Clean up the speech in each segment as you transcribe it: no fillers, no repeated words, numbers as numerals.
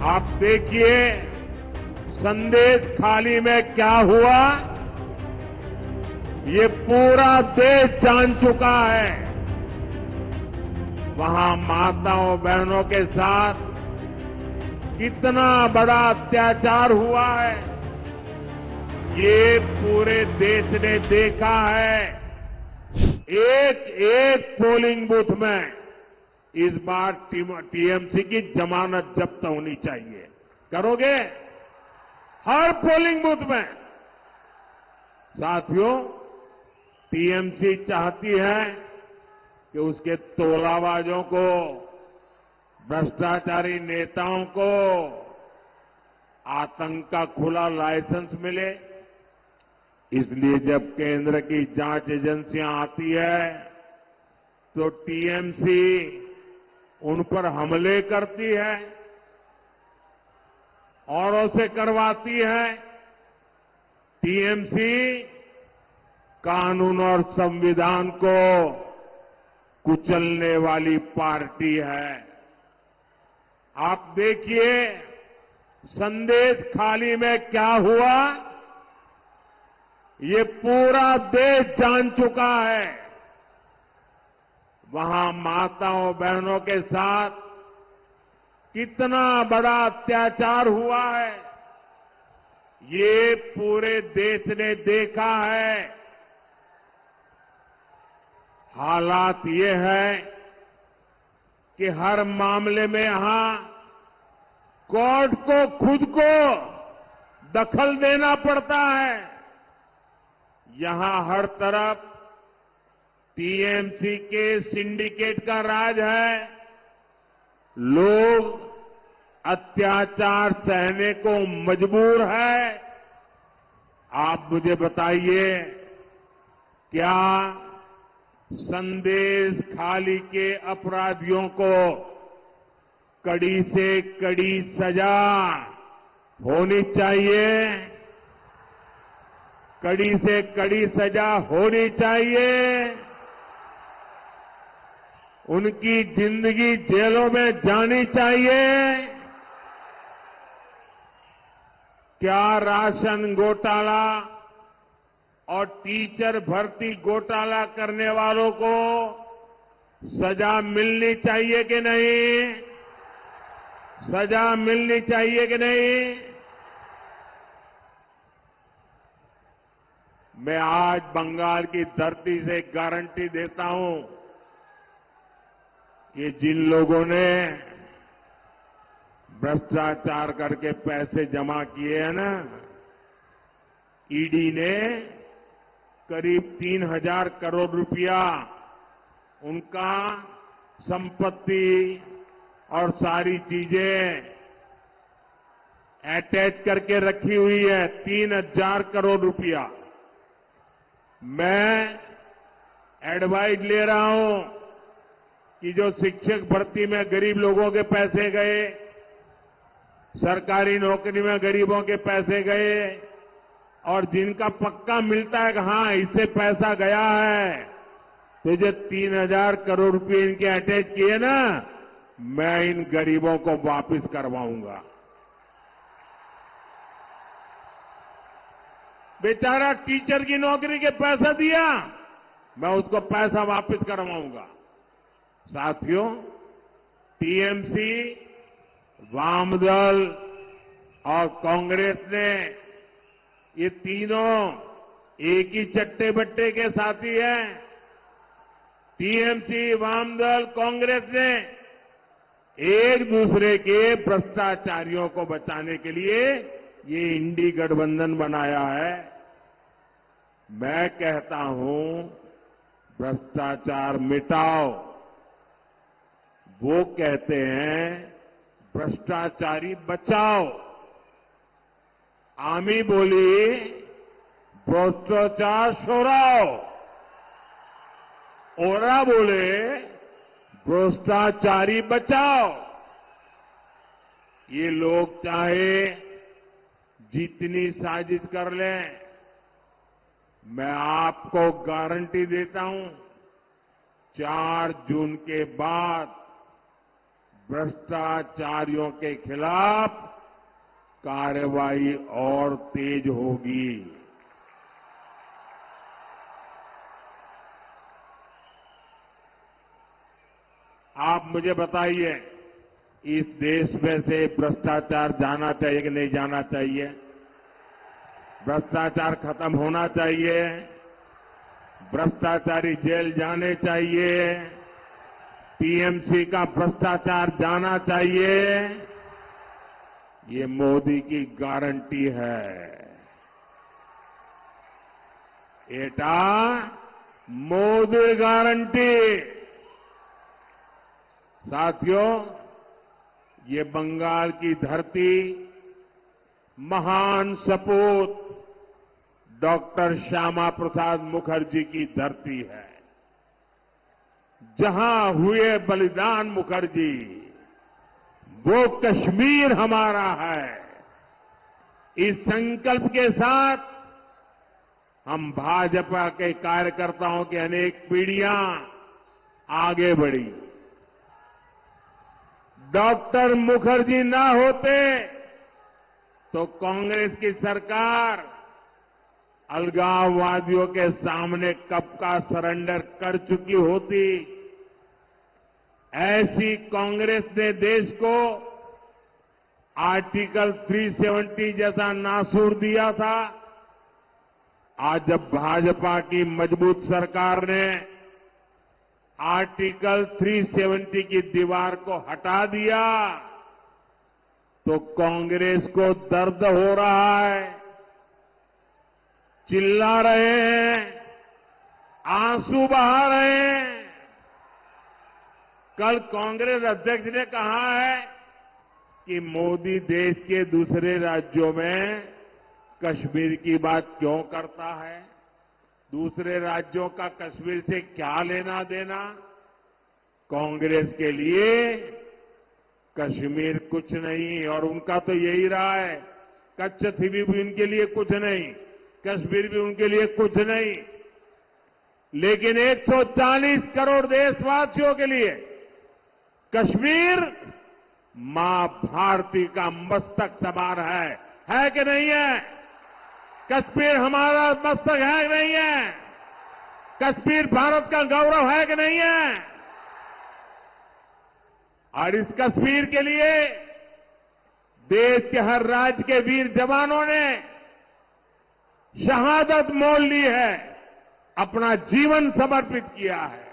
आप देखिए संदेश खाली में क्या हुआ, ये पूरा देश जान चुका है। वहां माताओं बहनों के साथ कितना बड़ा अत्याचार हुआ है, ये पूरे देश ने देखा है। एक एक पोलिंग बूथ में इस बार टीएमसी की जमानत जब्त होनी चाहिए। करोगे? हर पोलिंग बूथ में। साथियों, टीएमसी चाहती है कि उसके तोलाबाजों को, भ्रष्टाचारी नेताओं को आतंक का खुला लाइसेंस मिले। इसलिए जब केंद्र की जांच एजेंसियां आती है तो टीएमसी उन पर हमले करती है, औरों से करवाती है। टीएमसी कानून और संविधान को कुचलने वाली पार्टी है। आप देखिए संदेश खाली में क्या हुआ, ये पूरा देश जान चुका है। वहां माताओं बहनों के साथ कितना बड़ा अत्याचार हुआ है, ये पूरे देश ने देखा है। हालात ये है कि हर मामले में यहां कोर्ट को खुद को दखल देना पड़ता है। यहां हर तरफ टीएमसी के सिंडिकेट का राज है। लोग अत्याचार सहने को मजबूर है। आप मुझे बताइए, क्या संदेश खाली के अपराधियों को कड़ी से कड़ी सजा होनी चाहिए? कड़ी से कड़ी सजा होनी चाहिए। उनकी जिंदगी जेलों में जानी चाहिए। क्या राशन घोटाला और टीचर भर्ती घोटाला करने वालों को सजा मिलनी चाहिए कि नहीं? सजा मिलनी चाहिए कि नहीं? मैं आज बंगाल की धरती से गारंटी देता हूं कि जिन लोगों ने भ्रष्टाचार करके पैसे जमा किए हैं ना, ईडी ने करीब 3,000 करोड़ रुपया उनका संपत्ति और सारी चीजें अटैच करके रखी हुई है। 3,000 करोड़ रुपया। मैं एडवाइस ले रहा हूं कि जो शिक्षक भर्ती में गरीब लोगों के पैसे गए, सरकारी नौकरी में गरीबों के पैसे गए, और जिनका पक्का मिलता है कि हां इससे पैसा गया है, तो जो 3,000 करोड़ रुपए इनके अटैच किए ना, मैं इन गरीबों को वापस करवाऊंगा। बेचारा टीचर की नौकरी के पैसा दिया, मैं उसको पैसा वापस करवाऊंगा। साथियों, टीएमसी, वामदल और कांग्रेस ने, ये तीनों एक ही चट्टे बट्टे के साथी हैं। टीएमसी, वामदल, कांग्रेस ने एक दूसरे के भ्रष्टाचारियों को बचाने के लिए ये इंडी गठबंधन बनाया है। मैं कहता हूं, भ्रष्टाचार मिटाओ। वो कहते हैं भ्रष्टाचारी बचाओ। आमी बोली भ्रष्टाचार छोड़ाओ। ओरा बोले भ्रष्टाचारी बचाओ। ये लोग चाहे जितनी साजिश कर लें, मैं आपको गारंटी देता हूं, 4 जून के बाद भ्रष्टाचारियों के खिलाफ कार्रवाई और तेज होगी। आप मुझे बताइए, इस देश में से भ्रष्टाचार जाना चाहिए कि नहीं जाना चाहिए? भ्रष्टाचार खत्म होना चाहिए, भ्रष्टाचारी जेल जाने चाहिए, टीएमसी का भ्रष्टाचार जाना चाहिए। ये मोदी की गारंटी है। एटा मोदी गारंटी। साथियों, ये बंगाल की धरती महान सपूत डॉक्टर श्यामा प्रसाद मुखर्जी की धरती है। जहां हुए बलिदान मुखर्जी, वो कश्मीर हमारा है। इस संकल्प के साथ हम भाजपा के कार्यकर्ताओं की अनेक पीढ़ियां आगे बढ़ी। डॉक्टर मुखर्जी ना होते तो कांग्रेस की सरकार अलगाववादियों के सामने कब का सरेंडर कर चुकी होती। ऐसी कांग्रेस ने देश को आर्टिकल 370 जैसा नासूर दिया था। आज जब भाजपा की मजबूत सरकार ने आर्टिकल 370 की दीवार को हटा दिया तो कांग्रेस को दर्द हो रहा है। चिल्ला रहे हैं, आंसू बहा रहे हैं। कल कांग्रेस अध्यक्ष ने कहा है कि मोदी देश के दूसरे राज्यों में कश्मीर की बात क्यों करता है? दूसरे राज्यों का कश्मीर से क्या लेना देना? कांग्रेस के लिए कश्मीर कुछ नहीं, और उनका तो यही रहा है। कच्छथी भी उनके लिए कुछ नहीं, कश्मीर भी उनके लिए कुछ नहीं। लेकिन 140 करोड़ देशवासियों के लिए कश्मीर मां भारती का मस्तक समान है कि नहीं है? कश्मीर हमारा मस्तक है कि नहीं है? कश्मीर भारत का गौरव है कि नहीं है? और इस कश्मीर के लिए देश के हर राज्य के वीर जवानों ने शहादत मोल ली है, अपना जीवन समर्पित किया है।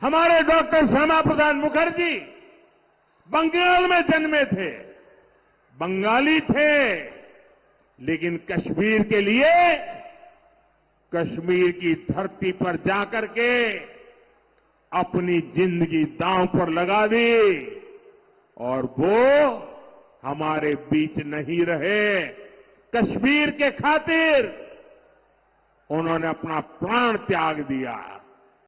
हमारे डॉक्टर श्यामा प्रसाद मुखर्जी बंगाल में जन्मे थे, बंगाली थे, लेकिन कश्मीर के लिए कश्मीर की धरती पर जाकर के अपनी जिंदगी दांव पर लगा दी, और वो हमारे बीच नहीं रहे। कश्मीर के खातिर उन्होंने अपना प्राण त्याग दिया।